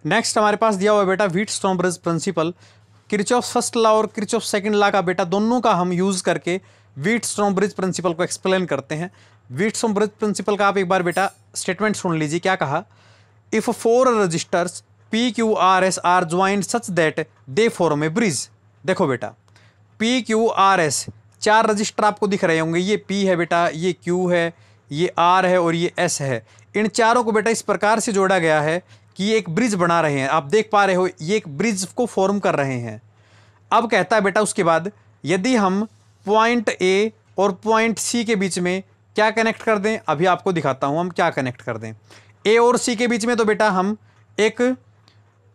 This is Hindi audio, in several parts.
नेक्स्ट हमारे पास दिया हुआ है बेटा Wheatstone bridge principle. Kirchhoff first law और किरचॉफ सेकंड लॉ का बेटा दोनों का हम यूज़ करके व्हीटस्टोन ब्रिज प्रिंसिपल को एक्सप्लेन करते हैं। व्हीटस्टोन ब्रिज प्रिंसिपल का आप एक बार बेटा स्टेटमेंट सुन लीजिए, क्या कहा। If 4 resistors P Q R S are joined such that they form a bridge. देखो बेटा P Q R S 4 resistor आपको दिख रहे होंगे, ये पी है बेटा, ये क्यू है, ये आर है और ये एस है। इन चारों को बेटा इस प्रकार से जोड़ा गया है कि ये एक ब्रिज बना रहे हैं। आप देख पा रहे हो ये एक ब्रिज को फॉर्म कर रहे हैं। अब कहता है बेटा उसके बाद यदि हम पॉइंट ए और पॉइंट सी के बीच में क्या कनेक्ट कर दें, अभी आपको दिखाता हूं हम क्या कनेक्ट कर दें। ए और सी के बीच में तो बेटा हम एक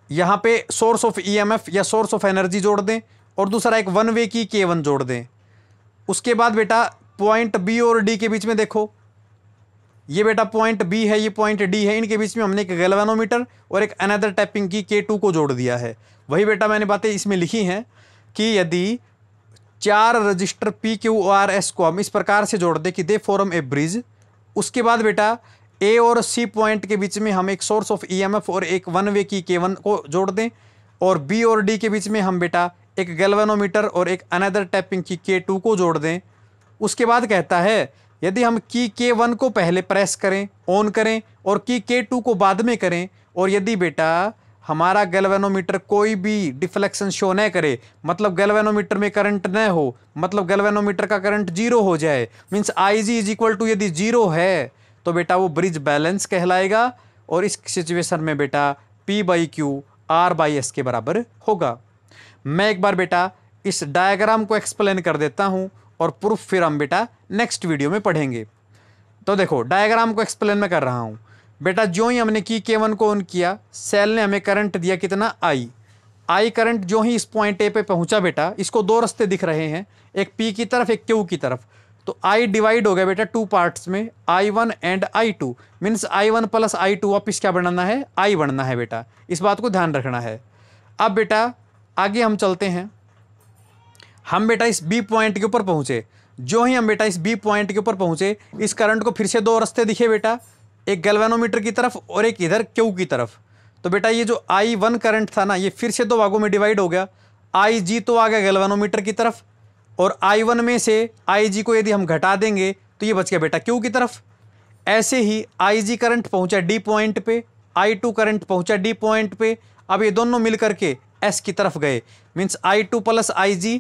यहाँ पे सोर्स ऑफ ईएमएफ या सोर्स ऑफ एनर्जी जोड़ दें और दूसरा एक वन वे की K1 जोड़ दें। उसके बाद बेटा पॉइंट बी और डी के बीच में देखो, ये बेटा पॉइंट बी है, ये पॉइंट डी है, इनके बीच में हमने एक गैल्वेनोमीटर और एक अनदर टैपिंग की K2 को जोड़ दिया है। वही बेटा मैंने बातें इसमें लिखी हैं कि यदि 4 register P Q R S को हम इस प्रकार से जोड़ दें कि दे फॉर्म ए ब्रिज। उसके बाद बेटा ए और सी पॉइंट के बीच में हम एक सोर्स ऑफ ईएमएफ और एक वन वे की K1 को जोड़ दें और बी और डी के बीच में हम बेटा एक गैल्वेनोमीटर और एक अनदर टैपिंग की K2 को जोड़ दें। उसके बाद कहता है यदि हम की K1 को पहले प्रेस करें, ऑन करें और की K2 को बाद में करें, और यदि बेटा हमारा गैल्वेनोमीटर कोई भी डिफ्लेक्शन शो न करे, मतलब गैल्वेनोमीटर में करंट न हो, मतलब गैल्वेनोमीटर का करंट 0 हो जाए, means IG is equal to यदि 0 है तो बेटा वो ब्रिज बैलेंस कहलाएगा। और इस सिचुएशन में बेटा P by Q R by S के बराबर होगा। मैं एक बार बेटा इस डायग्राम को एक्सप्लेन कर देता हूं और प्रूफ फिर हम बेटा नेक्स्ट वीडियो में पढ़ेंगे। तो देखो डायग्राम को एक्सप्लेन मैं कर रहा हूं बेटा। जो ही हमने की K1 को ऑन किया, सेल ने हमें करंट दिया कितना I करंट जो ही इस पॉइंट ए पे पहुंचा बेटा, इसको 2 रास्ते दिख रहे हैं, एक P की तरफ एक Q की तरफ। तो I डिवाइड हो गया बेटा 2 पार्ट्स में, I1 and I2, means I1 plus I2 वापिस क्या बनना है, I बनना है बेटा। इस बात को ध्यान रखना है। अब बेटा आगे हम चलते हैं। हम बेटा इस बी पॉइंट के ऊपर पहुंचे। जो ही हम बेटा इस बी पॉइंट के ऊपर पहुंचे, इस करंट को फिर से 2 रास्ते दिखे बेटा, एक गैल्वेनोमीटर की तरफ और एक इधर Q की तरफ। तो बेटा ये जो I1 करंट था ना, ये फिर से 2 भागों में डिवाइड हो गया। IG तो आ गया गैल्वेनोमीटर की तरफ और I1 में से IG को यदि हम घटा देंगे तो ये बच गया बेटा Q की तरफ। ऐसे ही IG करंट पहुंचा D पॉइंट पे, I2 करंट पहुंचा D पॉइंट पे। अब ये दोनों मिल करके S की तरफ गए, means I2 plus IG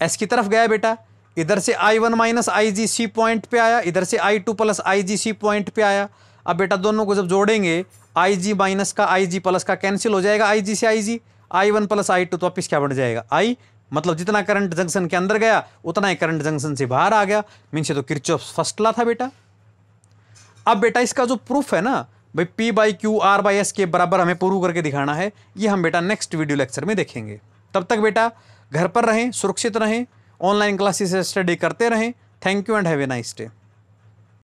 S की तरफ गया बेटा। इधर से I1 minus IG C point पे आया, इधर से I2 plus IG C point पे आया। अब बेटा दोनों को जब जोड़ेंगे IG माइनस का IG प्लस का कैंसिल हो जाएगा, IG से IG, I1 प्लस I2 तो वापिस क्या बढ़ जाएगा I, मतलब जितना करंट जंक्शन के अंदर गया उतना ही करंट जंक्शन से बाहर आ गया। मीन्स ये तो किरचॉफ फर्स्ट लॉ था बेटा। अब बेटा इसका जो प्रूफ है ना भाई P by Q R by S के बराबर हमें प्रूव करके दिखाना है, ये हम बेटा नेक्स्ट वीडियो लेक्चर में देखेंगे। तब तक बेटा घर पर रहें, सुरक्षित रहें, ऑनलाइन क्लासेस स्टडी करते रहें। Thank you and have a nice day.